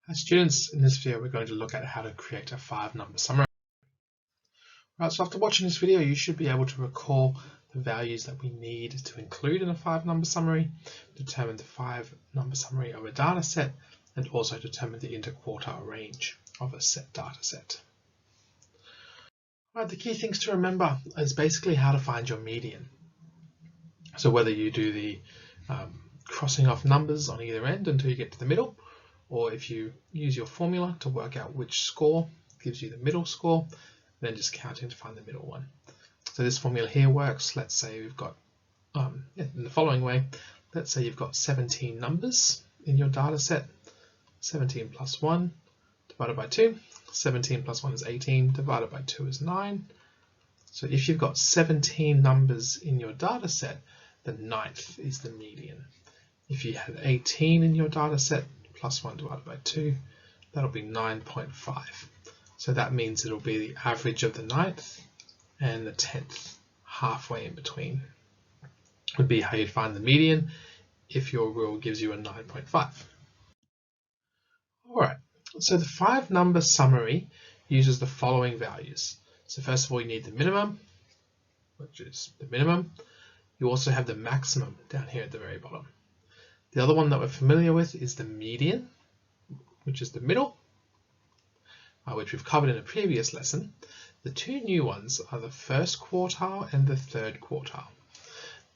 As students, in this video we're going to look at how to create a 5-number summary. Right, so after watching this video you should be able to recall the values that we need to include in a 5-number summary, determine the 5-number summary of a data set, and also determine the interquartile range of a set data set. Right, the key things to remember is basically how to find your median. So whether you do the crossing off numbers on either end until you get to the middle, or if you use your formula to work out which score gives you the middle score, then just counting to find the middle one. So this formula here works. Let's say we've got, in the following way, let's say you've got 17 numbers in your data set. 17 plus 1 divided by 2. 17 plus 1 is 18, divided by 2 is 9. So if you've got 17 numbers in your data set, the 9th is the median. If you had 18 in your data set, plus 1 divided by 2, that'll be 9.5. So that means it'll be the average of the 9th and the 10th, halfway in between, would be how you'd find the median if your rule gives you a 9.5. Alright, so the 5-number summary uses the following values. So first of all, you need the minimum, which is the minimum. You also have the maximum down here at the very bottom. The other one that we're familiar with is the median, which is the middle, which we've covered in a previous lesson. The two new ones are the first quartile and the third quartile.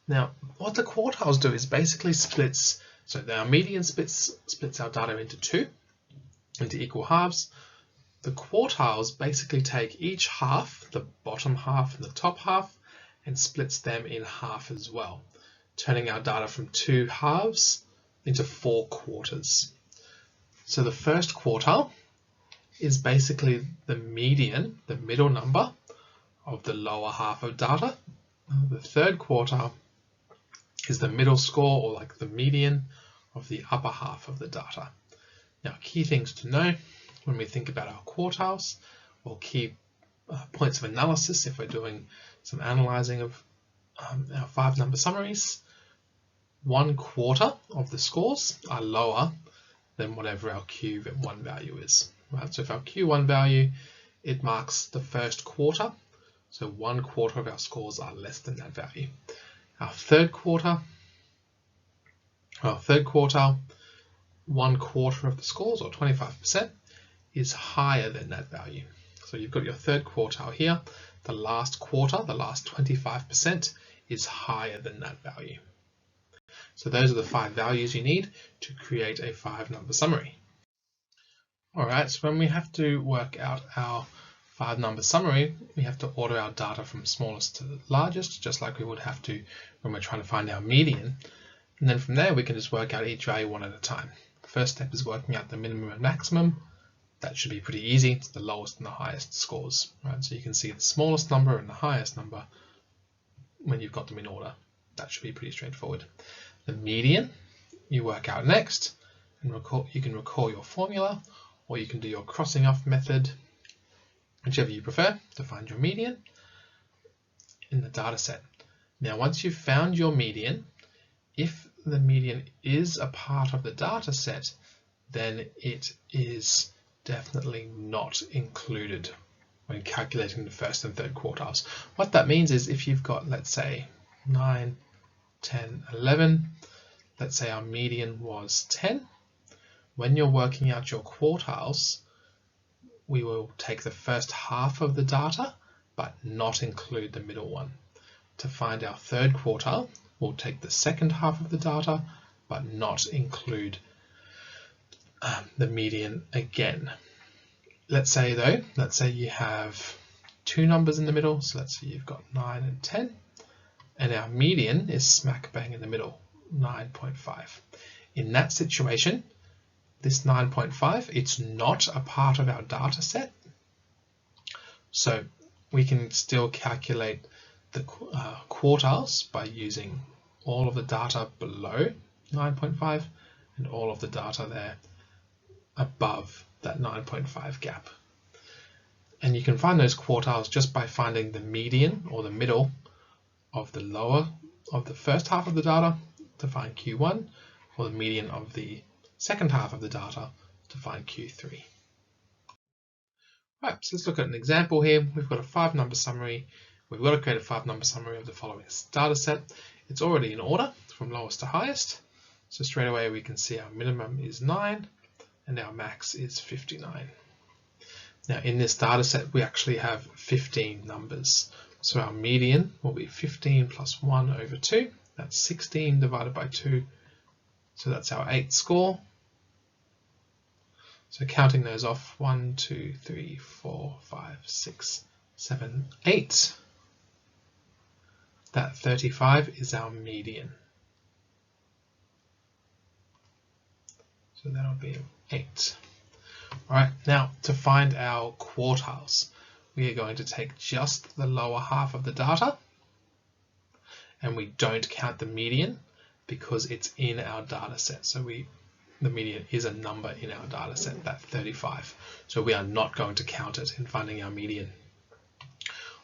Now, what the quartiles do is basically splits, so our median splits our data into equal halves. The quartiles basically take each half, the bottom half and the top half, and splits them in half as well, turning our data from 2 halves into 4 quarters. So the first quartile is basically the median, the middle number of the lower half of data. The third quartile is the middle score, or like the median of the upper half of the data. Now, key things to know when we think about our quartiles, or key points of analysis if we're doing some analyzing of our 5-number summaries. 1/4 of the scores are lower than whatever our Q1 value is. Right? So if our Q1 value, it marks the first quarter, so 1/4 of our scores are less than that value. Our third quartile, 1/4 of the scores, or 25%, is higher than that value. So you've got your third quartile here. The last quarter, the last 25%, is higher than that value. So those are the 5 values you need to create a 5-number summary. Alright, so when we have to work out our 5-number summary, we have to order our data from smallest to largest, just like we would have to when we're trying to find our median. And then from there we can just work out each value one at a time. The first step is working out the minimum and maximum. That should be pretty easy. It's the lowest and the highest scores. Right? So you can see the smallest number and the highest number when you've got them in order. That should be pretty straightforward. The median you work out next, and you can recall your formula, or you can do your crossing off method, whichever you prefer, to find your median in the data set. Now, once you've found your median, if the median is a part of the data set, then it is definitely not included when calculating the first and third quartiles. What that means is if you've got, let's say, 9, 10, 11, let's say our median was 10, when you're working out your quartiles, we will take the first half of the data, but not include the middle one. To find our third quartile, we'll take the second half of the data, but not include the median again. Let's say you have 2 numbers in the middle, so let's say you've got 9 and 10, and our median is smack bang in the middle, 9.5. In that situation, this 9.5, it's not a part of our data set, so we can still calculate the quartiles by using all of the data below 9.5 and all of the data there above that 9.5 gap. And you can find those quartiles just by finding the median, or the middle, of the first half of the data to find Q1, or the median of the second half of the data to find Q3. Right, so let's look at an example here. We've got a 5-number summary. We've got to create a 5-number summary of the following data set. It's already in order from lowest to highest. So straight away we can see our minimum is 9 and our max is 59. Now in this data set we actually have 15 numbers. So our median will be 15 plus 1 over 2. That's 16 divided by 2. So that's our 8 score. So counting those off, 1, 2, 3, 4, 5, 6, 7, 8. That 35 is our median. So that'll be 8. All right, now to find our quartiles, we are going to take just the lower half of the data, and we don't count the median because it's in our data set. So the median is a number in our data set, that 35. So we are not going to count it in finding our median.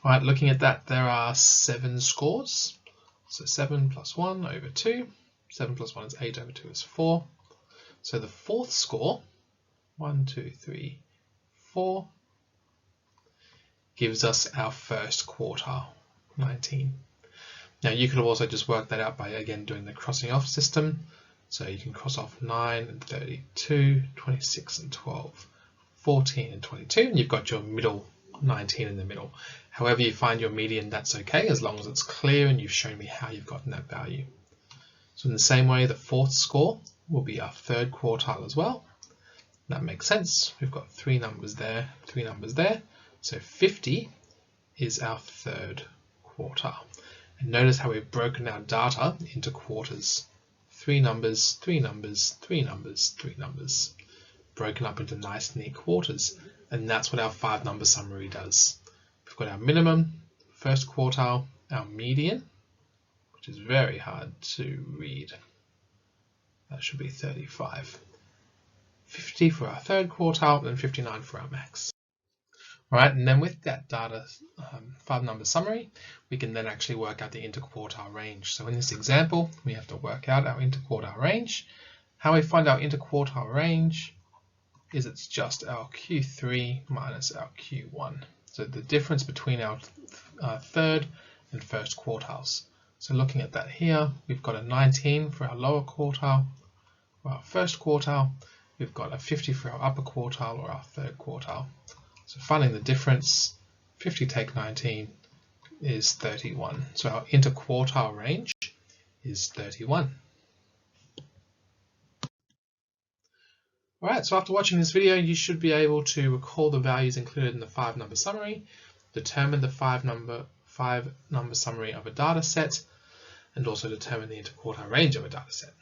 All right, looking at that, there are 7 scores. So 7 plus 1 over 2. 7 plus 1 is 8 over 2 is 4. So the 4th score, 1, 2, 3, 4, gives us our first quartile, 19. Now you could have also just worked that out by again doing the crossing off system. So you can cross off 9 and 32, 26 and 12, 14 and 22, and you've got your middle 19 in the middle. However you find your median, that's okay, as long as it's clear and you've shown me how you've gotten that value. So in the same way, the 4th score will be our 3rd quartile as well. That makes sense. We've got 3 numbers there, 3 numbers there. So 50 is our 3rd quartile. And notice how we've broken our data into quarters. 3 numbers, 3 numbers, 3 numbers, 3 numbers, broken up into nice neat quarters. And that's what our 5-number summary does. We've got our minimum, first quartile, our median, which is very hard to read. That should be 35. 50 for our 3rd quartile and 59 for our max. All right, and then with that data 5-number summary, we can then actually work out the interquartile range. So in this example, we have to work out our interquartile range. How we find our interquartile range is it's just our Q3 minus our Q1. So the difference between our 3rd and 1st quartiles. So looking at that here, we've got a 19 for our lower quartile or our 1st quartile. We've got a 50 for our upper quartile or our 3rd quartile. So finding the difference, 50 take 19 is 31. So our interquartile range is 31. All right, so after watching this video, you should be able to recall the values included in the 5-number summary, determine the 5-number summary of a data set, and also determine the interquartile range of a data set.